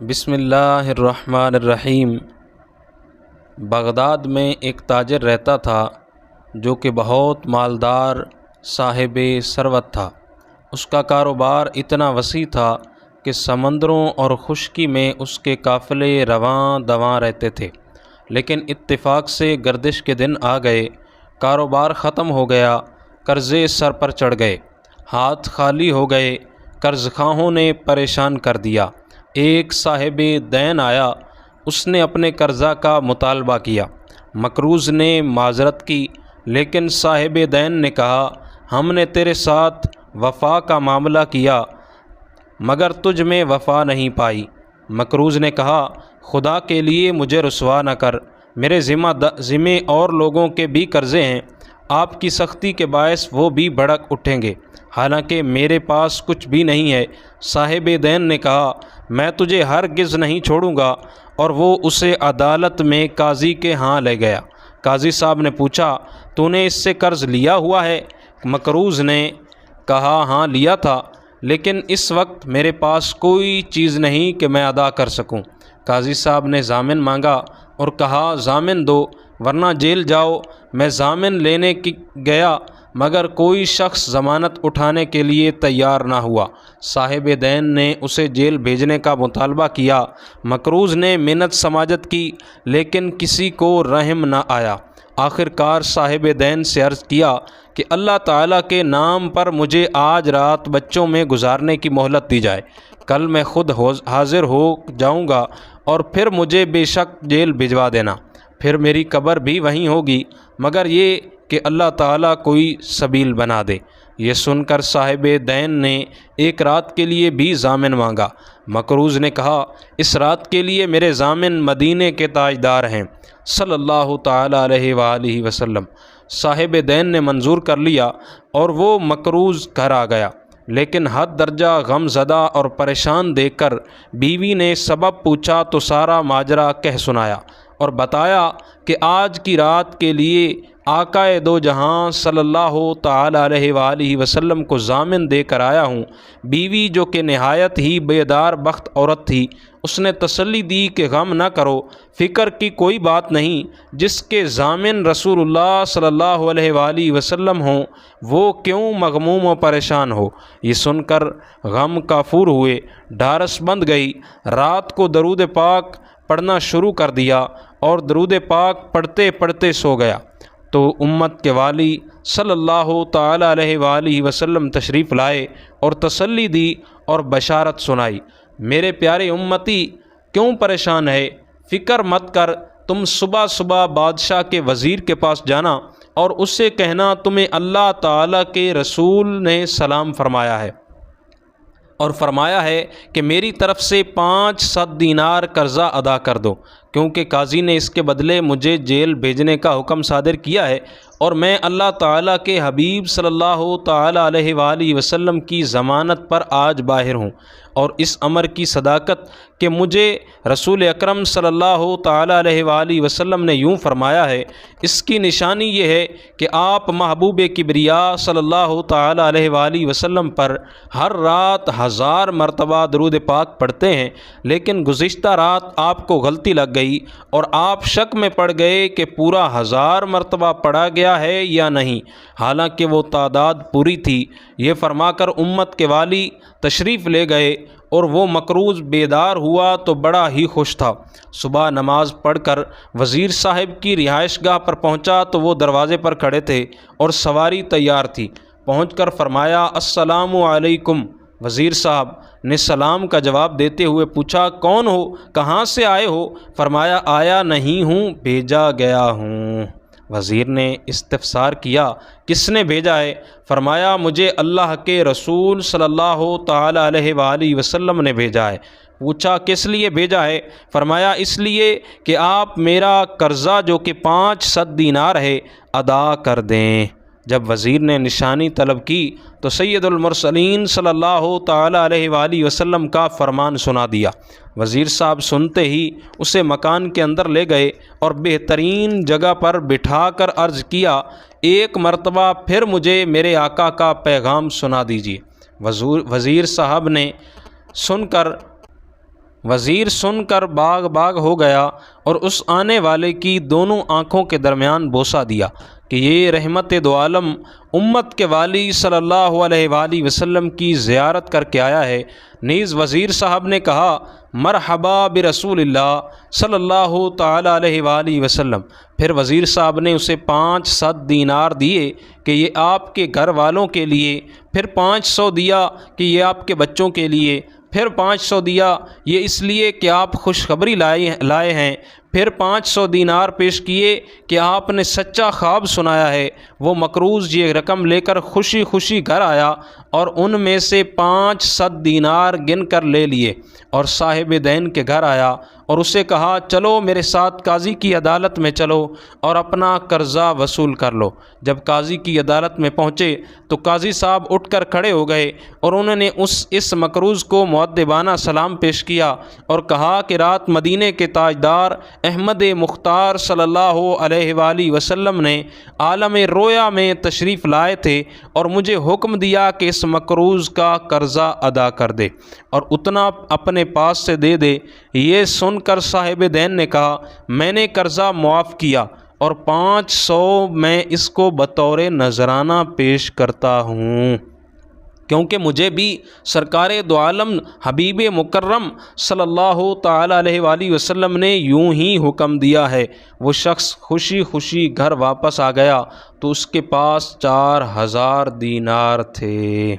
بسم اللہ الرحمن الرحیم۔ بغداد میں ایک تاجر رہتا تھا جو کہ بہت مالدار صاحب ثروت تھا۔ اس کا کاروبار اتنا وسیع تھا کہ سمندروں اور خشکی میں اس کے قافلے رواں دواں رہتے تھے، لیکن اتفاق سے گردش کے دن آ گئے، کاروبار ختم ہو گیا، قرضے سر پر چڑھ گئے، ہاتھ خالی ہو گئے، قرض خواہوں نے پریشان کر دیا۔ ایک صاحب دین آیا، اس نے اپنے قرضہ کا مطالبہ کیا۔ مقروض نے معذرت کی، لیکن صاحب دین نے کہا، ہم نے تیرے ساتھ وفا کا معاملہ کیا مگر تجھ میں وفا نہیں پائی۔ مقروض نے کہا، خدا کے لیے مجھے رسوا نہ کر، میرے ذمے اور لوگوں کے بھی قرضے ہیں، آپ کی سختی کے باعث وہ بھی بھڑک اٹھیں گے، حالانکہ میرے پاس کچھ بھی نہیں ہے۔ صاحب دین نے کہا، میں تجھے ہرگز نہیں چھوڑوں گا، اور وہ اسے عدالت میں قاضی کے ہاں لے گیا۔ قاضی صاحب نے پوچھا، تو نے اس سے قرض لیا ہوا ہے؟ مقروض نے کہا، ہاں لیا تھا، لیکن اس وقت میرے پاس کوئی چیز نہیں کہ میں ادا کر سکوں۔ قاضی صاحب نے ضامن مانگا اور کہا، ضامن دو ورنہ جیل جاؤ۔ میں ضامن لینے گیا مگر کوئی شخص ضمانت اٹھانے کے لیے تیار نہ ہوا۔ صاحب دین نے اسے جیل بھیجنے کا مطالبہ کیا۔ مقروض نے منت سماجت کی، لیکن کسی کو رحم نہ آیا۔ آخر کار صاحب دین سے عرض کیا کہ اللہ تعالیٰ کے نام پر مجھے آج رات بچوں میں گزارنے کی مہلت دی جائے، کل میں خود حاضر ہو جاؤں گا اور پھر مجھے بے شک جیل بھجوا دینا، پھر میری قبر بھی وہیں ہوگی، مگر یہ کہ اللہ تعالیٰ کوئی سبیل بنا دے۔ یہ سن کر صاحب دین نے ایک رات کے لیے بھی ضامن مانگا۔ مقروض نے کہا، اس رات کے لیے میرے ضامن مدینے کے تاجدار ہیں صلی اللہ تعالیٰ علیہ وآلہ وسلم۔ صاحب دین نے منظور کر لیا اور وہ مقروض گھر آ گیا، لیکن حد درجہ غم زدہ اور پریشان دیکھ کر بیوی نے سبب پوچھا تو سارا ماجرا کہہ سنایا اور بتایا کہ آج کی رات کے لیے آقا دو جہاں صلی اللہ تعالیٰ علیہ وآلہ وسلم کو ضامن دے کر آیا ہوں۔ بیوی جو کہ نہایت ہی بیدار بخت عورت تھی، اس نے تسلی دی کہ غم نہ کرو، فکر کی کوئی بات نہیں، جس کے ضامن رسول اللہ صلی اللہ علیہ وآلہ وسلم ہوں وہ کیوں مغموم و پریشان ہو۔ یہ سن کر غم کافور ہوئے، ڈھارس بند گئی، رات کو درود پاک پڑھنا شروع کر دیا اور درود پاک پڑھتے پڑھتے سو گیا تو امت کے والی صلی اللہ تعالیٰ علیہ وآلہ وسلم تشریف لائے اور تسلی دی اور بشارت سنائی، میرے پیارے امتی کیوں پریشان ہے؟ فکر مت کر، تم صبح صبح بادشاہ کے وزیر کے پاس جانا اور اس سے کہنا تمہیں اللہ تعالیٰ کے رسول نے سلام فرمایا ہے اور فرمایا ہے کہ میری طرف سے 500 دینار قرضہ ادا کر دو، کیونکہ قاضی نے اس کے بدلے مجھے جیل بھیجنے کا حکم صادر کیا ہے اور میں اللہ تعالیٰ کے حبیب صلی اللہ تعالیٰ علیہ وآلہ وسلم کی ضمانت پر آج باہر ہوں، اور اس امر کی صداقت کہ مجھے رسول اکرم صلی اللہ تعالیٰ علیہ وآلہ وسلم نے یوں فرمایا ہے، اس کی نشانی یہ ہے کہ آپ محبوب کبریا صلی اللہ تعالیٰ علیہ وآلہ وسلم پر ہر رات 1000 مرتبہ درود پاک پڑھتے ہیں، لیکن گزشتہ رات آپ کو غلطی لگ گئی اور آپ شک میں پڑ گئے کہ پورا 1000 مرتبہ پڑھا گیا ہے یا نہیں، حالانکہ وہ تعداد پوری تھی۔ یہ فرما کر امت کے والی تشریف لے گئے اور وہ مقروض بیدار ہوا تو بڑا ہی خوش تھا۔ صبح نماز پڑھ کر وزیر صاحب کی رہائش گاہ پر پہنچا تو وہ دروازے پر کھڑے تھے اور سواری تیار تھی۔ پہنچ کر فرمایا، السلام علیکم۔ وزیر صاحب نے سلام کا جواب دیتے ہوئے پوچھا، کون ہو؟ کہاں سے آئے ہو؟ فرمایا، آیا نہیں ہوں، بھیجا گیا ہوں۔ وزیر نے استفسار کیا، کس نے بھیجا ہے؟ فرمایا، مجھے اللہ کے رسول صلی اللہ تعالیٰ علیہ وآلہ وسلم نے بھیجا ہے۔ پوچھا، کس لیے بھیجا ہے؟ فرمایا، اس لیے کہ آپ میرا قرضہ جو کہ 500 دینار ہے ادا کر دیں۔ جب وزیر نے نشانی طلب کی تو سید المرسلین صلی اللہ تعالیٰ علیہ وآلہ وسلم کا فرمان سنا دیا۔ وزیر صاحب سنتے ہی اسے مکان کے اندر لے گئے اور بہترین جگہ پر بٹھا کر عرض کیا، ایک مرتبہ پھر مجھے میرے آقا کا پیغام سنا دیجیے۔ وزیر صاحب نے سن کر وزیر سن کر باغ باغ ہو گیا اور اس آنے والے کی دونوں آنکھوں کے درمیان بوسہ دیا کہ یہ رحمت دو عالم امت کے والی صلی اللہ علیہ وآلہ وسلم کی زیارت کر کے آیا ہے۔ نیز وزیر صاحب نے کہا مرحبا برسول اللہ صلی اللہ تعالی علیہ وآلہ وسلم۔ پھر وزیر صاحب نے اسے 500 دینار دیے کہ یہ آپ کے گھر والوں کے لیے، پھر 500 دیا کہ یہ آپ کے بچوں کے لیے، پھر 500 دیا یہ اس لیے کہ آپ خوشخبری لائے ہیں، پھر 500 دینار پیش کیے کہ آپ نے سچا خواب سنایا ہے۔ وہ مقروض یہ رقم لے کر خوشی خوشی گھر آیا اور ان میں سے 500 دینار گن کر لے لیے اور صاحب دین کے گھر آیا اور اسے کہا چلو میرے ساتھ قاضی کی عدالت میں چلو اور اپنا قرضہ وصول کر لو۔ جب قاضی کی عدالت میں پہنچے تو قاضی صاحب اٹھ کر کھڑے ہو گئے اور انہوں نے اس مقروض کو مؤدبانہ سلام پیش کیا اور کہا کہ رات مدینے کے تاجدار احمد مختار صلی اللہ علیہ وآلہ وسلم نے عالم رویا میں تشریف لائے تھے اور مجھے حکم دیا کہ اس مقروض کا قرضہ ادا کر دے اور اتنا اپنے پاس سے دے دے۔ یہ سن کر صاحب دین نے کہا میں نے قرضہ معاف کیا اور 500 میں اس کو بطور نذرانہ پیش کرتا ہوں، کیونکہ مجھے بھی سرکار دو عالم حبیب مکرم صلی اللہ تعالی علیہ وآلہ وسلم نے یوں ہی حکم دیا ہے۔ وہ شخص خوشی خوشی گھر واپس آ گیا تو اس کے پاس 4000 دینار تھے۔